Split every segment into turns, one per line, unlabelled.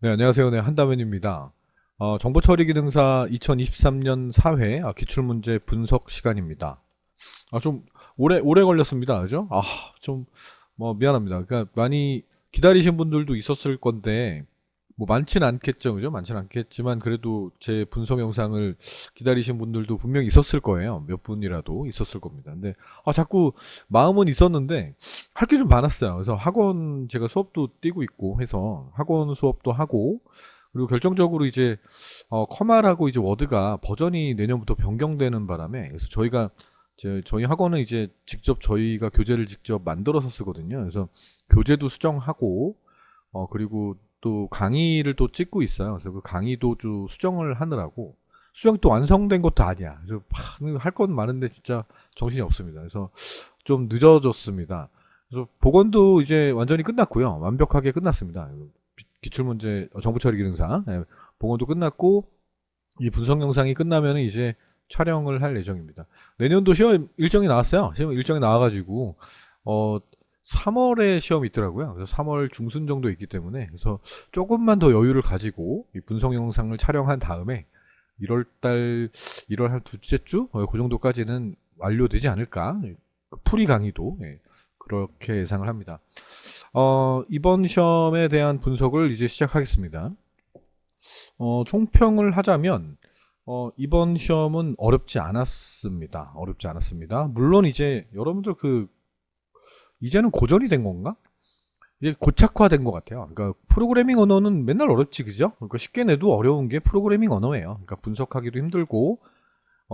네, 안녕하세요. 네, 한다면입니다. 정보처리기능사 2023년 4회 기출문제 분석 시간입니다. 좀 오래 걸렸습니다. 그죠? 좀 미안합니다. 그러니까 많이 기다리신 분들도 있었을 건데 뭐 많진 않겠죠. 그죠? 많진 않겠지만 그래도 제 분석 영상을 기다리신 분들도 분명히 있었을 거예요. 몇 분이라도 있었을 겁니다. 근데 자꾸 마음은 있었는데 할 게 좀 많았어요. 그래서 학원 제가 수업도 뛰고 있고 해서 학원 수업도 하고 그리고 결정적으로 이제 커말하고 이제 워드가 버전이 내년부터 변경되는 바람에 그래서 저희 학원은 이제 직접 저희가 교재를 직접 만들어서 쓰거든요. 그래서 교재도 수정하고 그리고 또 강의를 또 찍고 있어요. 그래서 그 강의도 좀 수정을 하느라고 수정이 또 완성된 것도 아니야. 그래서 할 건 많은데 진짜 정신이 없습니다. 그래서 좀 늦어졌습니다. 그래서 복원도 이제 완전히 끝났고요. 완벽하게 끝났습니다. 기출문제 정보처리 기능사 복원도 끝났고 이 분석 영상이 끝나면 이제 촬영을 할 예정입니다. 내년도 시험 일정이 나왔어요. 시험 일정이 나와가지고 3월에 시험이 있더라고요. 그래서 3월 중순 정도 있기 때문에 그래서 조금만 더 여유를 가지고 이 분석 영상을 촬영한 다음에 1월 한 둘째 주? 그 정도까지는 완료되지 않을까. 풀이 강의도 그렇게 예상을 합니다. 이번 시험에 대한 분석을 이제 시작하겠습니다. 총평을 하자면 이번 시험은 어렵지 않았습니다. 어렵지 않았습니다. 물론 이제 여러분들 이제는 고전이 된 건가? 이제 고착화된 것 같아요. 그러니까 프로그래밍 언어는 맨날 어렵지, 그죠? 그러니까 쉽게 내도 어려운 게 프로그래밍 언어예요. 그러니까 분석하기도 힘들고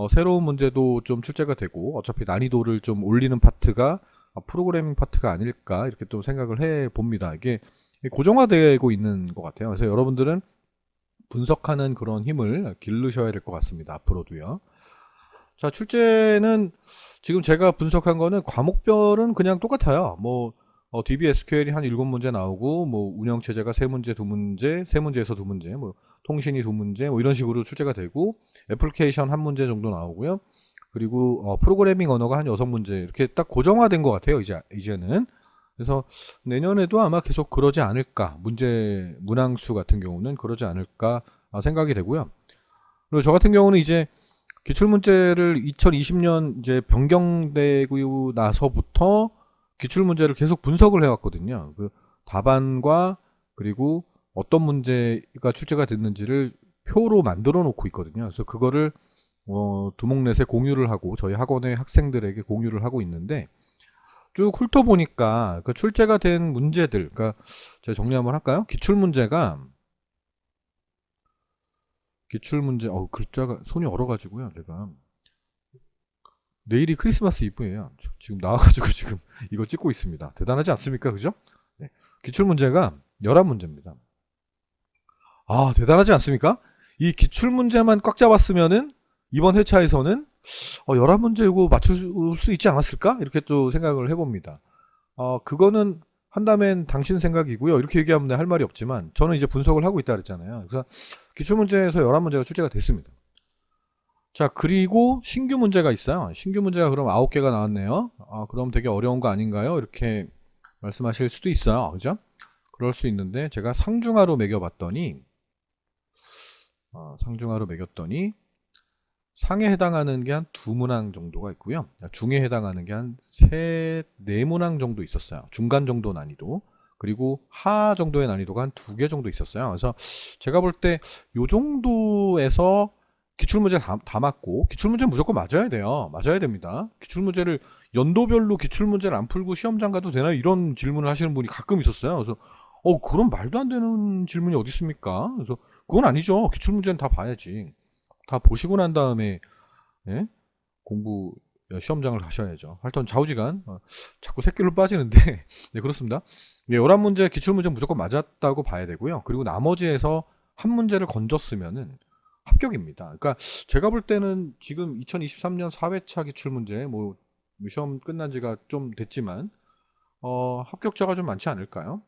새로운 문제도 좀 출제가 되고 어차피 난이도를 좀 올리는 파트가 프로그래밍 파트가 아닐까 이렇게 또 생각을 해 봅니다. 이게 고정화되고 있는 것 같아요. 그래서 여러분들은 분석하는 그런 힘을 기르셔야 될 것 같습니다. 앞으로도요. 자, 출제는 지금 제가 분석한 거는 과목별은 그냥 똑같아요. DBSQL이 한 7문제 나오고, 운영체제가 3문제, 2문제, 3문제에서 2문제, 통신이 2문제, 이런 식으로 출제가 되고, 애플리케이션 1문제 정도 나오고요. 그리고, 프로그래밍 언어가 한 6문제, 이렇게 딱 고정화된 것 같아요, 이제는. 그래서 내년에도 아마 계속 그러지 않을까, 문항수 같은 경우는 그러지 않을까 생각이 되고요. 그리고 저 같은 경우는 이제 기출문제를 2020년 이제 변경되고 나서부터 기출문제를 계속 분석을 해왔거든요. 그 답안과 그리고 어떤 문제가 출제가 됐는지를 표로 만들어 놓고 있거든요. 그래서 그거를 두목넷에 공유를 하고 저희 학원의 학생들에게 공유를 하고 있는데 쭉 훑어보니까 그 출제가 된 문제들, 그러니까 제가 정리 한번 할까요? 기출문제, 글자가 손이 얼어가지고요. 제가 내일이 크리스마스 이브예요. 지금 나와가지고 지금 이거 찍고 있습니다. 대단하지 않습니까? 그죠? 네. 기출문제가 11문제입니다. 대단하지 않습니까? 이 기출문제만 꽉 잡았으면은 이번 회차에서는 11문제 이거 맞출 수 있지 않았을까? 이렇게 또 생각을 해봅니다. 그거는 한다면 당신 생각이고요. 이렇게 얘기하면 할 말이 없지만 저는 이제 분석을 하고 있다 그랬잖아요. 그래서 기출문제에서 11문제가 출제가 됐습니다. 자, 그리고 신규 문제가 있어요. 신규 문제가 그럼 9개가 나왔네요. 그럼 되게 어려운 거 아닌가요? 이렇게 말씀하실 수도 있어요. 그죠? 그럴 수 있는데 제가 상중하로 매겼더니 상에 해당하는 게 한 2문항 정도가 있고요. 중에 해당하는 게 한 4문항 정도 있었어요. 중간 정도 난이도. 그리고 하 정도의 난이도가 한 2개 정도 있었어요. 그래서 제가 볼 때 요 정도에서 기출문제 다 맞고, 기출문제는 무조건 맞아야 돼요. 맞아야 됩니다. 기출문제를 연도별로 기출문제를 안 풀고 시험장 가도 되나요? 이런 질문을 하시는 분이 가끔 있었어요. 그래서 그런 말도 안 되는 질문이 어디 있습니까? 그래서 그건 아니죠. 기출문제는 다 봐야지. 다 보시고 난 다음에 예? 공부 시험장을 가셔야죠. 하여튼 좌우지간 자꾸 새끼로 빠지는데 네, 그렇습니다. 네, 11문제 기출문제 무조건 맞았다고 봐야 되고요. 그리고 나머지에서 한 문제를 건졌으면은 합격입니다. 그러니까 제가 볼 때는 지금 2023년 4회차 기출문제 시험 끝난 지가 좀 됐지만 합격자가 좀 많지 않을까요?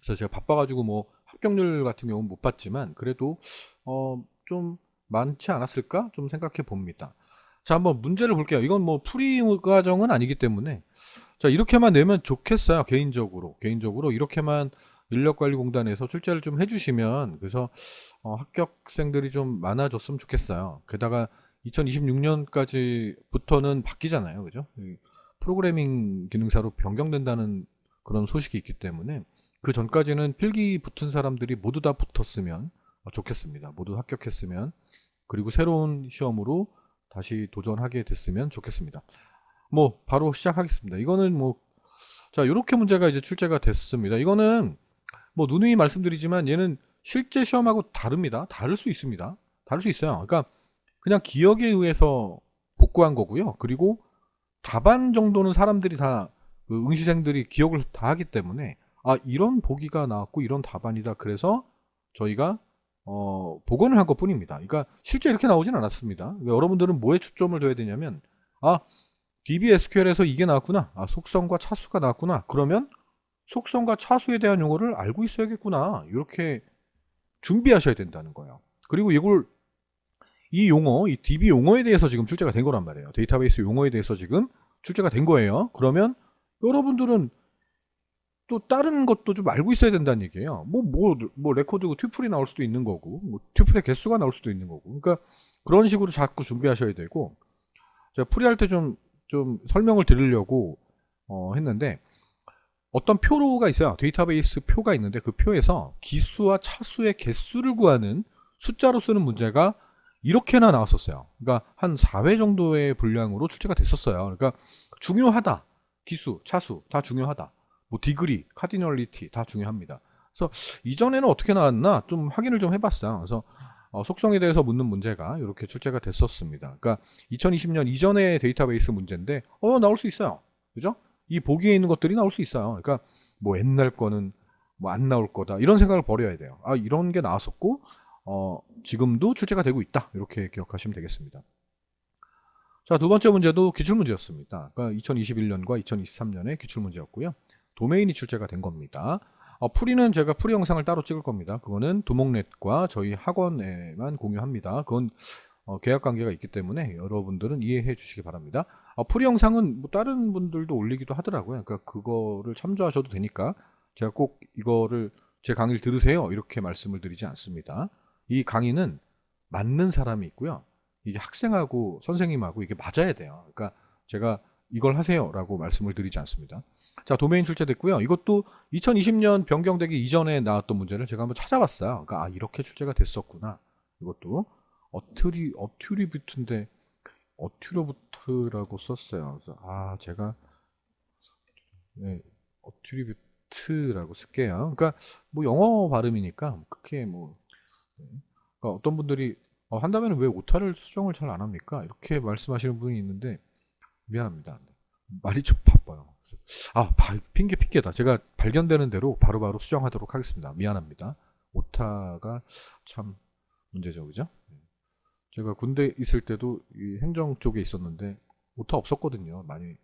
그래서 제가 바빠가지고 합격률 같은 경우는 못 봤지만 그래도 좀 많지 않았을까 좀 생각해 봅니다. 자, 한번 문제를 볼게요. 이건 풀이 과정은 아니기 때문에 자, 이렇게만 내면 좋겠어요. 개인적으로 이렇게만 인력관리공단에서 출제를 좀 해주시면, 그래서 합격생들이 좀 많아졌으면 좋겠어요. 게다가 2026년까지부터는 바뀌잖아요, 그죠? 이 프로그래밍 기능사로 변경된다는 그런 소식이 있기 때문에 그 전까지는 필기 붙은 사람들이 모두 다 붙었으면 좋겠습니다. 모두 합격했으면, 그리고 새로운 시험으로 다시 도전하게 됐으면 좋겠습니다. 뭐 바로 시작하겠습니다. 이거는 뭐, 자, 이렇게 문제가 이제 출제가 됐습니다. 이거는 뭐 누누이 말씀드리지만 얘는 실제 시험하고 다릅니다. 다를 수 있습니다. 다를 수 있어요. 그러니까 그냥 기억에 의해서 복구한 거고요. 그리고 답안 정도는 사람들이 다, 그 응시생들이 기억을 다 하기 때문에, 아, 이런 보기가 나왔고 이런 답안이다, 그래서 저희가 복원을 한 것뿐입니다. 그러니까 실제 이렇게 나오진 않았습니다. 그러니까 여러분들은 뭐에 초점을 둬야 되냐면, 아, DBSQL에서 이게 나왔구나, 아, 속성과 차수가 나왔구나, 그러면 속성과 차수에 대한 용어를 알고 있어야겠구나, 이렇게 준비하셔야 된다는 거예요. 그리고 이걸, 이 용어, 이 DB 용어에 대해서 지금 출제가 된 거란 말이에요. 데이터베이스 용어에 대해서 지금 출제가 된 거예요. 그러면 여러분들은 또 다른 것도 좀 알고 있어야 된다는 얘기예요. 뭐 레코드 튜플이 나올 수도 있는 거고, 뭐 튜플의 개수가 나올 수도 있는 거고. 그러니까 그런 식으로 자꾸 준비하셔야 되고, 제가 풀이할 때 좀 설명을 드리려고 했는데, 어떤 표로가 있어요. 데이터베이스 표가 있는데 그 표에서 기수와 차수의 개수를 구하는 숫자로 쓰는 문제가 이렇게나 나왔었어요. 그러니까 한 4회 정도의 분량으로 출제가 됐었어요. 그러니까 중요하다. 기수, 차수 다 중요하다. 뭐 디그리, 카디널리티 다 중요합니다. 그래서 이전에는 어떻게 나왔나 좀 확인을 좀 해봤어요. 그래서 속성에 대해서 묻는 문제가 이렇게 출제가 됐었습니다. 그러니까 2020년 이전의 데이터베이스 문제인데 나올 수 있어요. 그죠? 이 보기에 있는 것들이 나올 수 있어요. 그러니까 뭐 옛날 거는 뭐 안 나올 거다, 이런 생각을 버려야 돼요. 아, 이런 게 나왔었고 지금도 출제가 되고 있다, 이렇게 기억하시면 되겠습니다. 자, 두 번째 문제도 기출문제였습니다. 그러니까 2021년과 2023년의 기출문제였고요. 도메인이 출제가 된 겁니다. 풀이는 제가 풀이 영상을 따로 찍을 겁니다. 그거는 두목넷과 저희 학원에만 공유합니다. 그건 계약 관계가 있기 때문에 여러분들은 이해해 주시기 바랍니다. 풀이 영상은 뭐 다른 분들도 올리기도 하더라고요. 그러니까 그거를 참조하셔도 되니까 제가 꼭 이거를 제 강의를 들으세요, 이렇게 말씀을 드리지 않습니다. 이 강의는 맞는 사람이 있고요. 이게 학생하고 선생님하고 이게 맞아야 돼요. 그러니까 제가 이걸 하세요 라고 말씀을 드리지 않습니다. 자, 도메인 출제됐고요. 이것도 2020년 변경되기 이전에 나왔던 문제를 제가 한번 찾아봤어요. 그러니까 이렇게 출제가 됐었구나. 이것도 어튜리뷰트인데 어튜러부트라고 썼어요. 그래서 제가 어튜리뷰트라고 쓸게요. 그러니까 뭐 영어 발음이니까 크게 뭐, 그러니까 어떤 분들이 한다면 왜 오타를 수정을 잘 안 합니까? 이렇게 말씀하시는 분이 있는데, 미안합니다. 말이 좀 바빠요. 핑계다. 제가 발견되는 대로 바로바로 수정하도록 하겠습니다. 미안합니다. 오타가 참 문제죠, 그죠? 제가 군대 있을 때도 이 행정 쪽에 있었는데 오타 없었거든요. 많이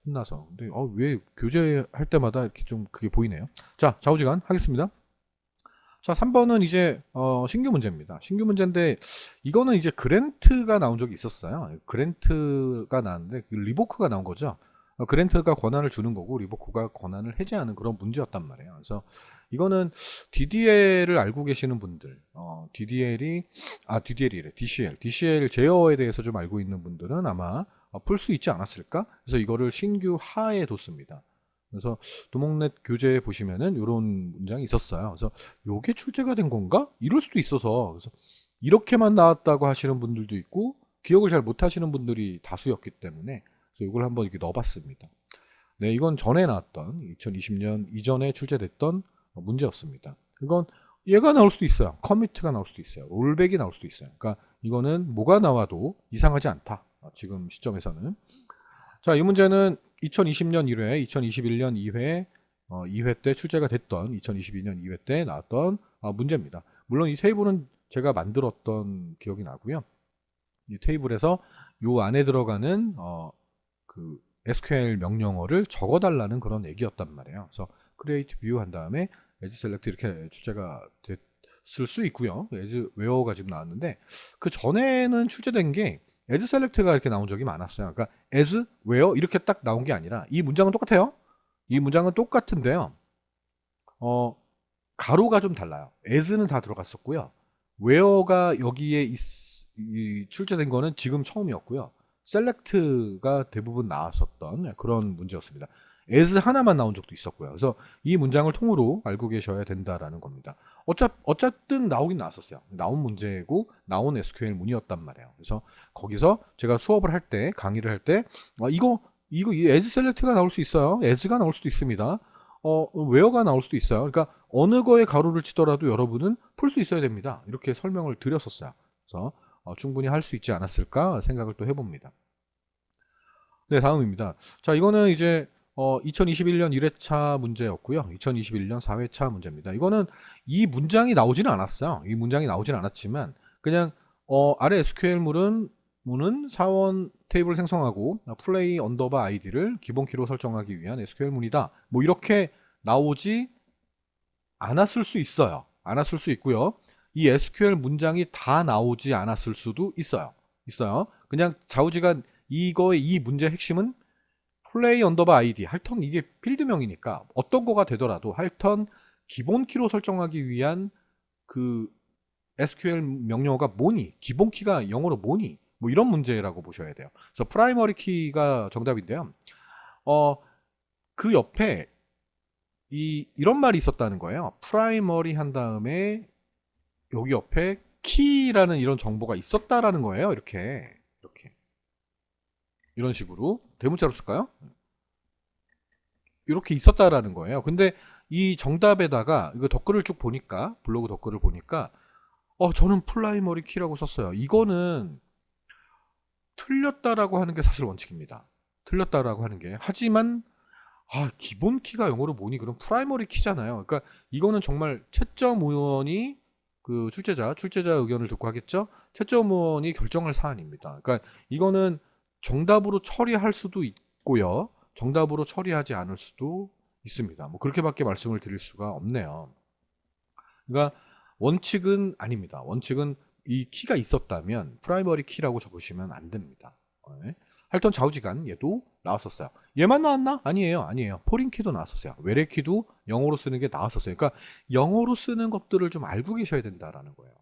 혼나서. 근데 왜 교재할 때마다 이렇게 좀 그게 보이네요. 자, 좌우지간 하겠습니다. 자, 3번은 이제 신규 문제입니다. 신규 문제인데 이거는 이제 그랜트가 나온 적이 있었어요. 그랜트가 나왔는데 리보크가 나온 거죠. 그랜트가 권한을 주는 거고 리보크가 권한을 해제하는 그런 문제였단 말이에요. 그래서 이거는 DDL을 알고 계시는 분들, DDL이래, DCL 제어에 대해서 좀 알고 있는 분들은 아마 풀 수 있지 않았을까? 그래서 이거를 신규 하에 뒀습니다. 그래서 두목넷 교재에 보시면은 이런 문장이 있었어요. 그래서 요게 출제가 된 건가? 이럴 수도 있어서, 그래서 이렇게만 나왔다고 하시는 분들도 있고 기억을 잘 못하시는 분들이 다수였기 때문에 그래서 이걸 한번 이렇게 넣어봤습니다. 네, 이건 전에 나왔던 2020년 이전에 출제됐던 문제였습니다. 이건 얘가 나올 수도 있어요. 커미트가 나올 수도 있어요. 롤백이 나올 수도 있어요. 그러니까 이거는 뭐가 나와도 이상하지 않다, 지금 시점에서는. 자, 이 문제는 2020년 1회, 2021년 2회, 2회 때 출제가 됐던 2022년 2회 때 나왔던 문제입니다. 물론 이 테이블은 제가 만들었던 기억이 나고요. 이 테이블에서 요 안에 들어가는 그 SQL 명령어를 적어달라는 그런 얘기였단 말이에요. 그래서 create view 한 다음에 edge select 이렇게 출제가 됐을 수 있고요. edge where가 지금 나왔는데 그 전에는 출제된 게 edge select가 이렇게 나온 적이 많았어요. 그러니까 as, where 이렇게 딱 나온 게 아니라 이 문장은 똑같아요. 이 문장은 똑같은데요. 가로가 좀 달라요. as는 다 들어갔었고요. where가 여기에 출제된 거는 지금 처음이었고요. select가 대부분 나왔었던 그런 문제였습니다. as 하나만 나온 적도 있었고요. 그래서 이 문장을 통으로 알고 계셔야 된다라는 겁니다. 어쨌든 나오긴 나왔었어요. 나온 문제고 나온 SQL 문이었단 말이에요. 그래서 거기서 제가 수업을 할 때, 강의를 할 때, 이거 as select가 나올 수 있어요. as가 나올 수도 있습니다. where가 나올 수도 있어요. 그러니까 어느 거에 가로를 치더라도 여러분은 풀 수 있어야 됩니다. 이렇게 설명을 드렸었어요. 그래서 충분히 할 수 있지 않았을까 생각을 또 해봅니다. 네, 다음입니다. 자, 이거는 이제 2021년 1회차 문제였고요. 2021년 4회차 문제입니다. 이거는 이 문장이 나오지는 않았어요. 이 문장이 나오진 않았지만 그냥 아래 SQL문은 사원 테이블 생성하고 플레이 언더바 아이디를 기본 키로 설정하기 위한 SQL문이다. 뭐 이렇게 나오지 않았을 수 있어요. 않았을 수 있고요. 이 SQL 문장이 다 나오지 않았을 수도 있어요. 그냥 좌우지간 이거의 이 문제의 핵심은 플레이 언더바 아이디 하여튼 이게 필드명이니까 어떤 거가 되더라도 하여튼 기본 키로 설정하기 위한 그 SQL 명령어가 뭐니? 기본 키가 영어로 뭐니? 뭐 이런 문제라고 보셔야 돼요. 그래서 프라이머리 키가 정답인데요. 그 옆에 이런 말이 있었다는 거예요. 프라이머리 한 다음에 여기 옆에 키라는 이런 정보가 있었다라는 거예요. 이렇게 이런 식으로 대문자로 쓸까요? 이렇게 있었다라는 거예요. 근데 이 정답에다가 이거 댓글을 쭉 보니까 블로그 댓글을 보니까 저는 프라이머리 키라고 썼어요. 이거는 틀렸다라고 하는 게 사실 원칙입니다. 틀렸다라고 하는 게 하지만 기본 키가 영어로 뭐니? 그럼 프라이머리 키잖아요. 그러니까 이거는 정말 채점 의원이 그 출제자 의견을 듣고 하겠죠. 채점 의원이 결정할 사안입니다. 그러니까 이거는 정답으로 처리할 수도 있고요. 정답으로 처리하지 않을 수도 있습니다. 뭐 그렇게밖에 말씀을 드릴 수가 없네요. 그러니까 원칙은 아닙니다. 원칙은 이 키가 있었다면 프라이머리 키라고 적으시면 안 됩니다. 네. 하여튼 좌우지간 얘도 나왔었어요. 얘만 나왔나? 아니에요. 포린 키도 나왔었어요. 외래 키도 영어로 쓰는 게 나왔었어요. 그러니까 영어로 쓰는 것들을 좀 알고 계셔야 된다라는 거예요.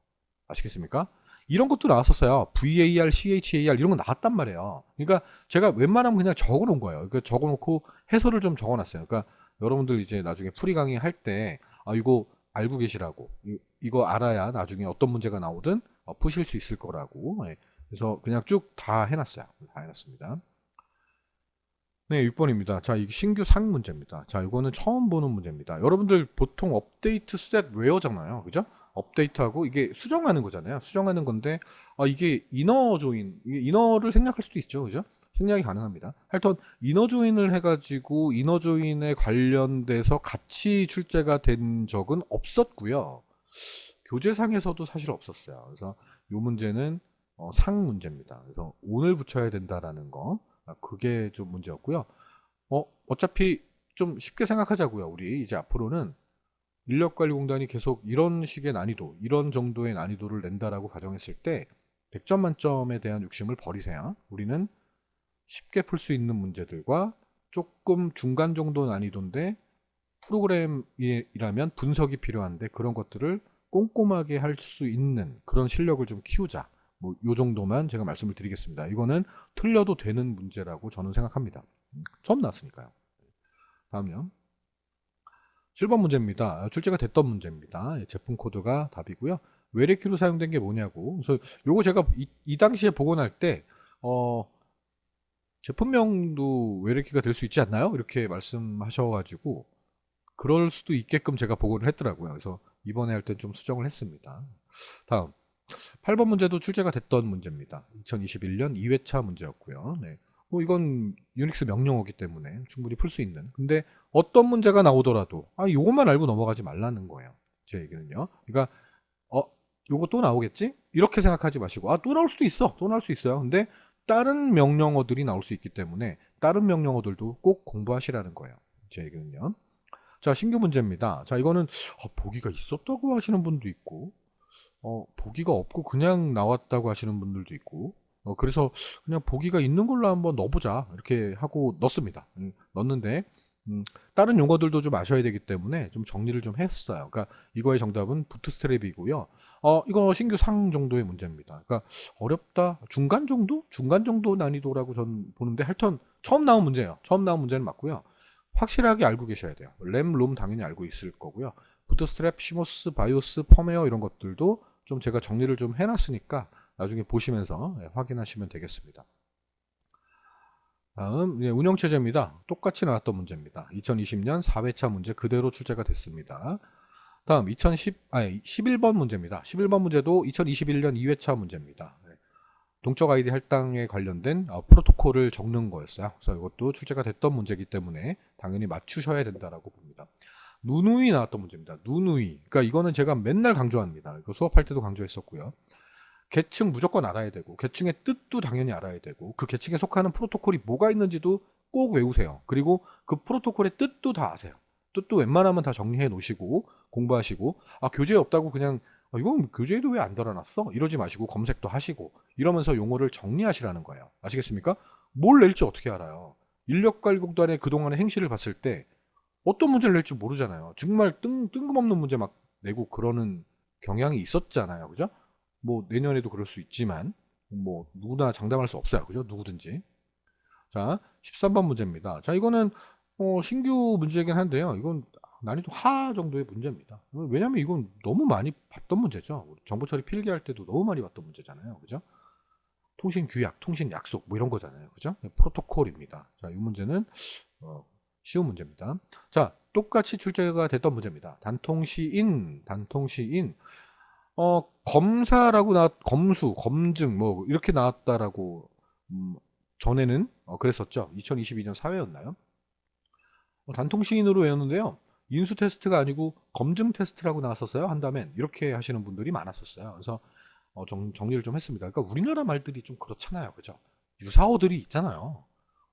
아시겠습니까? 이런 것도 나왔었어요. VAR, CHAR 이런 거 나왔단 말이에요. 그러니까 제가 웬만하면 그냥 적어놓은 거예요. 그러니까 적어놓고 해설을 좀 적어놨어요. 그러니까 여러분들 이제 나중에 프리 강의 할 때 이거 알고 계시라고 이거 알아야 나중에 어떤 문제가 나오든 푸실 수 있을 거라고. 네. 그래서 그냥 쭉 다 해놨어요. 다 해놨습니다. 네, 6번입니다. 자, 이게 신규 상 문제입니다. 자, 이거는 처음 보는 문제입니다. 여러분들 보통 업데이트 셋 웨어잖아요. 그죠? 업데이트하고 이게 수정하는 거잖아요. 수정하는 건데, 이게 이너 조인, 이너를 생략할 수도 있죠. 그죠? 생략이 가능합니다. 하여튼, 이너 조인을 해가지고, 이너 조인에 관련돼서 같이 출제가 된 적은 없었고요. 교재상에서도 사실 없었어요. 그래서 이 문제는 상 문제입니다. 그래서 오늘 붙여야 된다라는 거. 그게 좀 문제였고요. 어차피 좀 쉽게 생각하자고요. 우리 이제 앞으로는 인력관리공단이 계속 이런 식의 난이도, 이런 정도의 난이도를 낸다라고 가정했을 때 100점 만점에 대한 욕심을 버리세요. 우리는 쉽게 풀 수 있는 문제들과 조금 중간 정도 난이도인데 프로그램이라면 분석이 필요한데 그런 것들을 꼼꼼하게 할 수 있는 그런 실력을 좀 키우자. 뭐 요 정도만 제가 말씀을 드리겠습니다. 이거는 틀려도 되는 문제라고 저는 생각합니다. 처음 나왔으니까요. 다음요. 7번 문제입니다. 출제가 됐던 문제입니다. 제품 코드가 답이고요. 외래키로 사용된 게 뭐냐고. 그래서 요거 제가 이 당시에 복원할 때 제품명도 외래키가 될 수 있지 않나요? 이렇게 말씀하셔가지고 그럴 수도 있게끔 제가 복원을 했더라고요. 그래서 이번에 할 땐 좀 수정을 했습니다. 다음 8번 문제도 출제가 됐던 문제입니다. 2021년 2회차 문제였고요. 네. 뭐 이건 유닉스 명령어기 때문에 충분히 풀 수 있는. 근데 어떤 문제가 나오더라도 요것만 알고 넘어가지 말라는 거예요. 제 얘기는요. 그러니까 요거 또 나오겠지? 이렇게 생각하지 마시고 또 나올 수도 있어. 또 나올 수 있어요. 근데 다른 명령어들이 나올 수 있기 때문에 다른 명령어들도 꼭 공부하시라는 거예요. 제 얘기는요. 자, 신규 문제입니다. 자, 이거는 보기가 있었다고 하시는 분도 있고 보기가 없고 그냥 나왔다고 하시는 분들도 있고 그래서 그냥 보기가 있는 걸로 한번 넣어보자 이렇게 하고 넣습니다. 넣었는데 다른 용어들도 좀 아셔야 되기 때문에 좀 정리를 좀 했어요. 그러니까 이거의 정답은 부트스트랩이고요. 이거 신규 상 정도의 문제입니다. 그러니까 어렵다, 중간 정도? 중간 정도 난이도라고 전 보는데 하여튼 처음 나온 문제예요. 처음 나온 문제는 맞고요. 확실하게 알고 계셔야 돼요. 램, 롬 당연히 알고 있을 거고요. 부트스트랩, 시모스, 바이오스, 펌웨어 이런 것들도 좀 제가 정리를 좀 해놨으니까 나중에 보시면서 확인하시면 되겠습니다. 다음 운영체제입니다. 똑같이 나왔던 문제입니다. 2020년 4회차 문제 그대로 출제가 됐습니다. 다음 11번 문제입니다. 11번 문제도 2021년 2회차 문제입니다. 동적 아이디 할당에 관련된 프로토콜을 적는 거였어요. 그래서 이것도 출제가 됐던 문제이기 때문에 당연히 맞추셔야 된다라고 봅니다. 누누이 나왔던 문제입니다. 누누이. 그러니까 이거는 제가 맨날 강조합니다. 이거 수업할 때도 강조했었고요. 계층 무조건 알아야 되고 계층의 뜻도 당연히 알아야 되고 그 계층에 속하는 프로토콜이 뭐가 있는지도 꼭 외우세요. 그리고 그 프로토콜의 뜻도 다 아세요. 뜻도 웬만하면 다 정리해 놓으시고 공부하시고 교재에 없다고 그냥 이건 교재에도 왜 안 달아놨어? 이러지 마시고 검색도 하시고 이러면서 용어를 정리하시라는 거예요. 아시겠습니까? 뭘 낼지 어떻게 알아요? 인력갈국단의 그동안의 행실을 봤을 때 어떤 문제를 낼지 모르잖아요. 정말 뜬금없는 문제 막 내고 그러는 경향이 있었잖아요. 그죠? 뭐 내년에도 그럴 수 있지만 뭐 누구나 장담할 수 없어요. 그죠? 누구든지. 자, 13번 문제입니다. 자, 이거는 신규 문제이긴 한데요. 이건 난이도 하 정도의 문제입니다. 왜냐면 이건 너무 많이 봤던 문제죠. 정보 처리 필기할 때도 너무 많이 봤던 문제잖아요. 그죠? 통신 규약, 통신 약속 뭐 이런 거잖아요. 그죠? 프로토콜입니다. 자, 이 문제는 쉬운 문제입니다. 자, 똑같이 출제가 됐던 문제입니다. 단통시인 검사라고 검수, 검증 뭐 이렇게 나왔다라고 전에는 그랬었죠. 2022년 4회였나요? 단통시인으로 외웠는데요. 인수 테스트가 아니고 검증 테스트라고 나왔었어요. 한다면 이렇게 하시는 분들이 많았었어요. 그래서 정리를 좀 했습니다. 그러니까 우리나라 말들이 좀 그렇잖아요. 그죠? 유사어들이 있잖아요.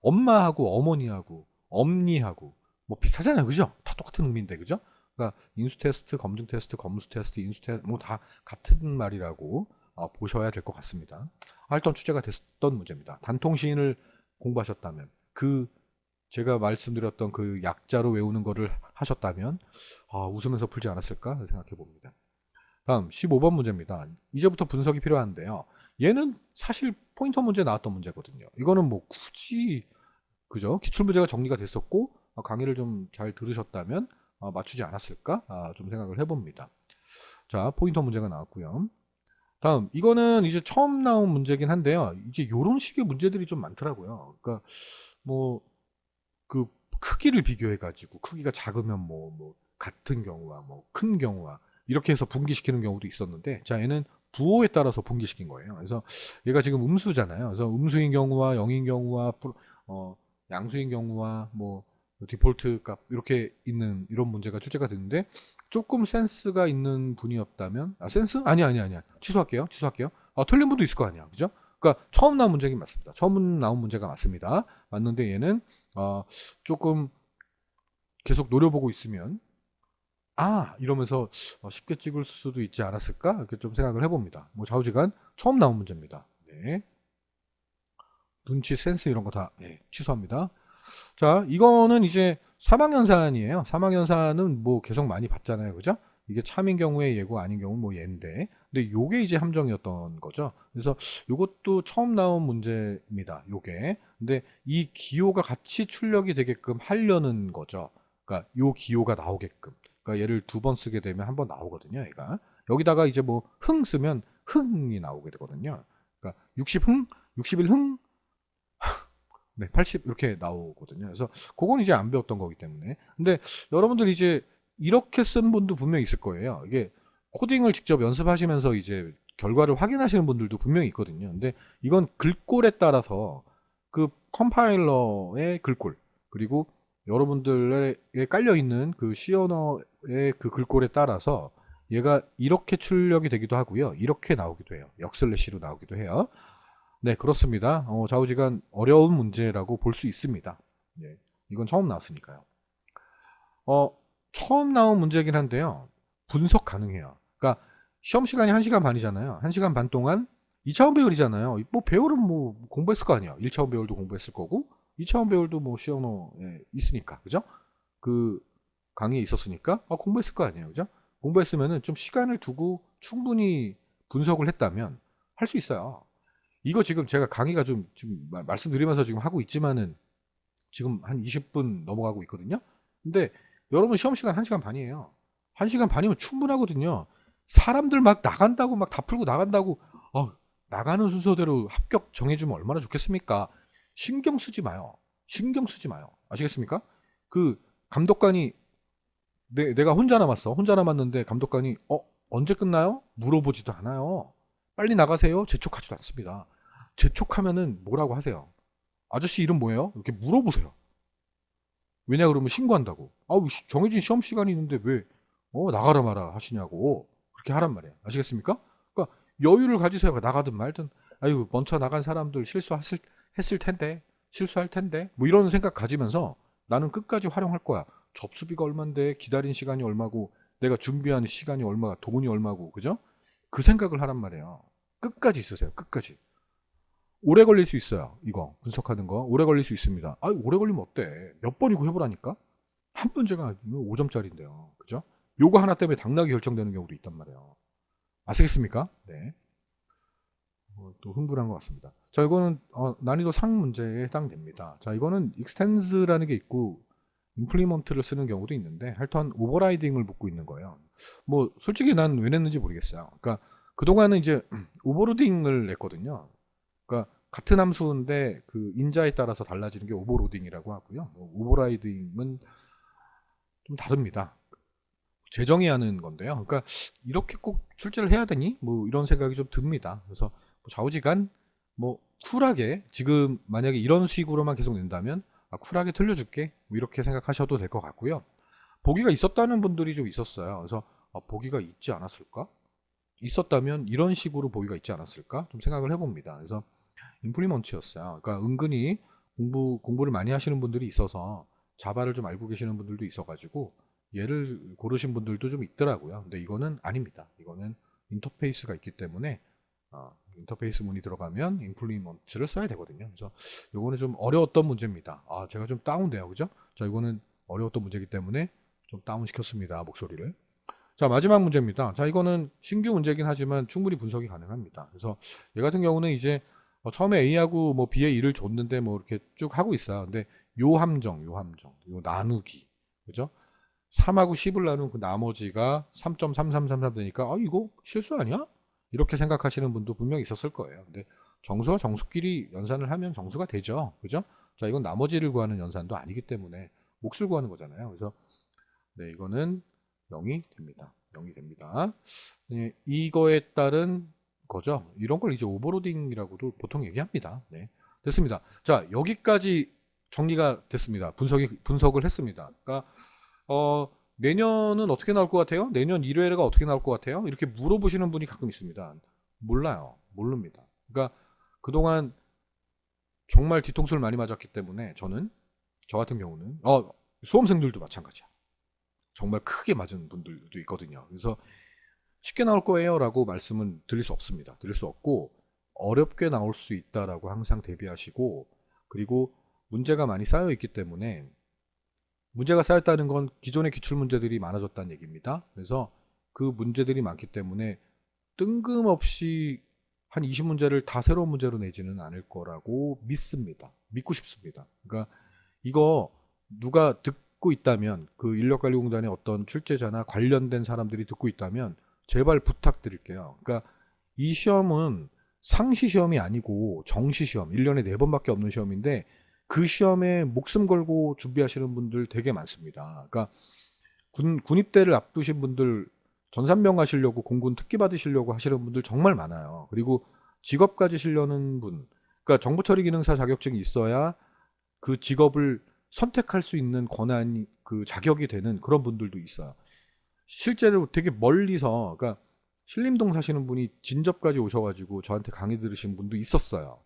엄마하고 어머니하고 엄니하고 뭐 비슷하잖아요. 그죠? 다 똑같은 의미인데 그죠? 그러니까 인수 테스트, 검증 테스트, 검수 테스트, 인수 테스트 뭐 다 같은 말이라고 보셔야 될 것 같습니다. 일단 출제가 됐던 문제입니다. 단통시인을 공부하셨다면 제가 말씀드렸던 그 약자로 외우는 거를 하셨다면 웃으면서 풀지 않았을까 생각해 봅니다. 다음 15번 문제입니다. 이제부터 분석이 필요한데요. 얘는 사실 포인터 문제 나왔던 문제거든요. 이거는 뭐 굳이 그죠? 기출문제가 정리가 됐었고 강의를 좀 잘 들으셨다면 맞추지 않았을까 좀 생각을 해봅니다. 자, 포인터 문제가 나왔고요. 다음 이거는 이제 처음 나온 문제긴 한데요. 이제 요런 식의 문제들이 좀 많더라고요. 그러니까 뭐 그 크기를 비교해 가지고 크기가 작으면 뭐 같은 경우와 뭐 큰 경우와 이렇게 해서 분기시키는 경우도 있었는데 자, 얘는 부호에 따라서 분기시킨 거예요. 그래서 얘가 지금 음수잖아요. 그래서 음수인 경우와 영인 경우와 양수인 경우와 뭐 디폴트 값 이렇게 있는 이런 문제가 출제가 됐는데 조금 센스가 있는 분이었다면 센스? 아니야. 취소할게요. 틀린 분도 있을 거 아니야. 그죠? 그러니까 처음 나온 문제긴 맞습니다. 처음 나온 문제가 맞습니다. 맞는데 얘는 조금 계속 노려보고 있으면 이러면서 쉽게 찍을 수도 있지 않았을까? 이렇게 좀 생각을 해봅니다. 뭐 좌우지간 처음 나온 문제입니다. 네. 눈치, 센스 이런 거 다 취소합니다. 자, 이거는 이제 사망연산이에요. 사망연산은 뭐 계속 많이 봤잖아요. 그죠? 이게 참인 경우에 예고 아닌 경우 뭐 예인데 근데 요게 이제 함정이었던 거죠. 그래서 요것도 처음 나온 문제입니다. 요게. 근데 이 기호가 같이 출력이 되게끔 하려는 거죠. 그러니까 요 기호가 나오게끔. 그러니까 얘를 두 번 쓰게 되면 한 번 나오거든요. 얘가. 여기다가 이제 뭐 흥 쓰면 흥이 나오게 되거든요. 그러니까 60흥, 61흥, 네, 80 이렇게 나오거든요. 그래서 그건 이제 안 배웠던 거기 때문에. 근데 여러분들 이제 이렇게 쓴 분도 분명히 있을 거예요. 이게 코딩을 직접 연습하시면서 이제 결과를 확인하시는 분들도 분명히 있거든요. 근데 이건 글꼴에 따라서 그 컴파일러의 글꼴 그리고 여러분들에 깔려 있는 그 C 언어의 그 글꼴에 따라서 얘가 이렇게 출력이 되기도 하고요. 이렇게 나오기도 해요. 역슬래시로 나오기도 해요. 네, 그렇습니다. 좌우지간 어려운 문제라고 볼 수 있습니다. 네, 이건 처음 나왔으니까요. 처음 나온 문제이긴 한데요. 분석 가능해요. 그러니까 시험 시간이 1시간 반이잖아요. 1시간 반 동안 2차원 배열이잖아요. 뭐 배열은 뭐 공부했을 거 아니에요. 1차원 배열도 공부했을 거고 2차원 배열도 뭐 시험에 있으니까. 그죠? 그 강의에 있었으니까 공부했을 거 아니에요, 그죠? 공부했으면은 좀 시간을 두고 충분히 분석을 했다면 할 수 있어요. 이거 지금 제가 강의가 좀 지금 말씀드리면서 지금 하고 있지만은 지금 한 20분 넘어가고 있거든요. 근데 여러분 시험 시간 1시간 반이에요. 1시간 반이면 충분하거든요. 사람들 막 나간다고 막 다 풀고 나간다고 나가는 순서대로 합격 정해주면 얼마나 좋겠습니까? 신경 쓰지 마요. 신경 쓰지 마요. 아시겠습니까? 그 감독관이 내가 혼자 남았어. 혼자 남았는데 감독관이 언제 끝나요? 물어보지도 않아요. 빨리 나가세요. 재촉하지도 않습니다. 재촉하면은 뭐라고 하세요? 아저씨 이름 뭐예요? 이렇게 물어보세요. 왜냐 그러면 신고한다고. 정해진 시험 시간이 있는데 왜 나가라 마라 하시냐고. 그렇게 하란 말이에요. 아시겠습니까? 그러니까 여유를 가지세요. 나가든 말든. 아유 먼저 나간 사람들 했을 텐데 실수할 텐데 뭐 이런 생각 가지면서 나는 끝까지 활용할 거야. 접수비가 얼만데 기다린 시간이 얼마고 내가 준비하는 시간이 얼마가 돈이 얼마고 그죠? 그 생각을 하란 말이에요. 끝까지 있으세요. 끝까지. 오래 걸릴 수 있어요. 이거 분석하는 거 오래 걸릴 수 있습니다. 오래 걸리면 어때? 몇 번이고 해보라니까. 한 문제가 5점짜리인데요. 그죠? 요거 하나 때문에 당락이 결정되는 경우도 있단 말이에요. 아시겠습니까? 네. 또 흥분한 것 같습니다. 자, 이거는 난이도 상 문제에 해당됩니다. 자, 이거는 익스텐스라는 게 있고 임플리먼트를 쓰는 경우도 있는데 하여튼 오버라이딩을 묻고 있는 거예요. 뭐 솔직히 난 왜 냈는지 모르겠어요. 그러니까 그동안은 이제 오버로딩을 냈거든요. 그러니까 같은 함수인데 그 인자에 따라서 달라지는 게 오버로딩이라고 하고요. 오버라이딩은 좀 다릅니다. 재정의 하는 건데요. 그러니까 이렇게 꼭 출제를 해야 되니? 뭐 이런 생각이 좀 듭니다. 그래서 좌우지간 뭐 쿨하게 지금 만약에 이런 식으로만 계속 낸다면 쿨하게 틀려줄게 뭐 이렇게 생각하셔도 될 것 같고요. 보기가 있었다는 분들이 좀 있었어요. 그래서 보기가 있지 않았을까? 있었다면 이런 식으로 보기가 있지 않았을까? 좀 생각을 해봅니다. 그래서 인플리먼트였어요. 그러니까 은근히 공부를 많이 하시는 분들이 있어서 자바를 좀 알고 계시는 분들도 있어가지고 얘를 고르신 분들도 좀 있더라고요. 근데 이거는 아닙니다. 이거는 인터페이스가 있기 때문에 인터페이스 문이 들어가면 인플리먼트를 써야 되거든요. 그래서 이거는 좀 어려웠던 문제입니다. 제가 좀 다운돼요. 그죠? 자, 이거는 어려웠던 문제이기 때문에 좀 다운 시켰습니다. 목소리를. 자, 마지막 문제입니다. 자, 이거는 신규 문제긴 하지만 충분히 분석이 가능합니다. 그래서 얘 같은 경우는 이제 처음에 A하고 뭐 B에 1을 줬는데 뭐 이렇게 쭉 하고 있어요. 근데 요 함정, 요 나누기. 그죠? 3하고 10을 나눈 그 나머지가 3.3333 되니까 이거 실수 아니야? 이렇게 생각하시는 분도 분명히 있었을 거예요. 근데 정수와 정수끼리 연산을 하면 정수가 되죠. 그죠? 자, 이건 나머지를 구하는 연산도 아니기 때문에 몫을 구하는 거잖아요. 그래서 네, 이거는 0이 됩니다. 0이 됩니다. 네, 이거에 따른 거죠. 이런 걸 이제 오버로딩이라고도 보통 얘기합니다. 네, 됐습니다. 자, 여기까지 정리가 됐습니다. 분석을 했습니다. 그러니까 내년은 어떻게 나올 것 같아요? 내년 1회가 어떻게 나올 것 같아요? 이렇게 물어보시는 분이 가끔 있습니다. 몰라요. 모릅니다. 그러니까 그동안 정말 뒤통수를 많이 맞았기 때문에 저 같은 경우는 수험생들도 마찬가지야. 정말 크게 맞은 분들도 있거든요. 그래서 쉽게 나올 거예요 라고 말씀은 드릴 수 없습니다. 드릴 수 없고 어렵게 나올 수 있다라고 항상 대비하시고 그리고 문제가 많이 쌓여 있기 때문에 문제가 쌓였다는 건 기존의 기출문제들이 많아졌다는 얘기입니다. 그래서 그 문제들이 많기 때문에 뜬금없이 한 20문제를 다 새로운 문제로 내지는 않을 거라고 믿고 싶습니다. 그러니까 이거 누가 듣고 있다면 그 인력관리공단의 어떤 출제자나 관련된 사람들이 듣고 있다면 제발 부탁드릴게요. 그러니까 이 시험은 상시 시험이 아니고 정시 시험, 1년에 4번밖에 없는 시험인데 그 시험에 목숨 걸고 준비하시는 분들 되게 많습니다. 그러니까 군입대를 앞두신 분들 전산병 하시려고 공군 특기 받으시려고 하시는 분들 정말 많아요. 그리고 직업 가지시려는 분, 그러니까 정보처리기능사 자격증이 있어야 그 직업을 선택할 수 있는 권한이 그 자격이 되는 그런 분들도 있어요. 실제로 되게 멀리서 그러니까 신림동 사시는 분이 진접까지 오셔가지고 저한테 강의 들으신 분도 있었어요.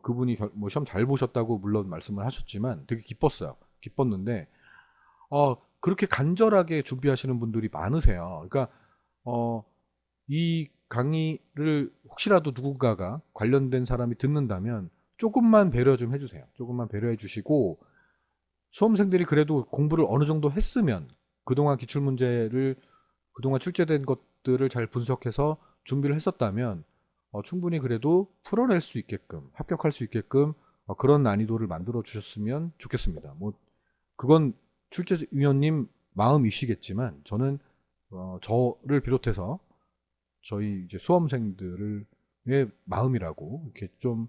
그분이 뭐 시험 잘 보셨다고 물론 말씀을 하셨지만 되게 기뻤는데 그렇게 간절하게 준비하시는 분들이 많으세요. 그러니까 이 강의를 혹시라도 누군가가 관련된 사람이 듣는다면 조금만 배려 좀 해주세요. 조금만 배려해 주시고 수험생들이 그래도 공부를 어느 정도 했으면 그동안 기출문제를 그동안 출제된 것들을 잘 분석해서 준비를 했었다면 충분히 그래도 풀어낼 수 있게끔 합격할 수 있게끔 그런 난이도를 만들어 주셨으면 좋겠습니다. 뭐 그건 출제위원님 마음이시겠지만 저는 저를 비롯해서 저희 이제 수험생들의 마음이라고 이렇게 좀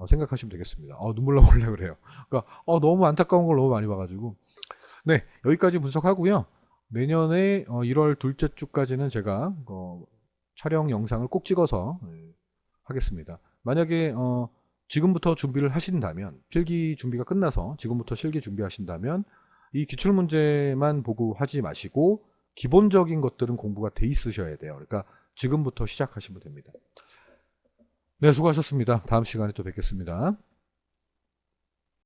생각하시면 되겠습니다. 눈물 나올래 그래요. 그러니까 너무 안타까운 걸 너무 많이 봐가지고 네 여기까지 분석하고요. 내년에 1월 둘째 주까지는 제가 촬영 영상을 꼭 찍어서 하겠습니다. 만약에 지금부터 준비를 하신다면 필기 준비가 끝나서 지금부터 실기 준비하신다면 이 기출문제만 보고 하지 마시고 기본적인 것들은 공부가 돼 있으셔야 돼요. 그러니까 지금부터 시작하시면 됩니다. 네, 수고하셨습니다. 다음 시간에 또 뵙겠습니다.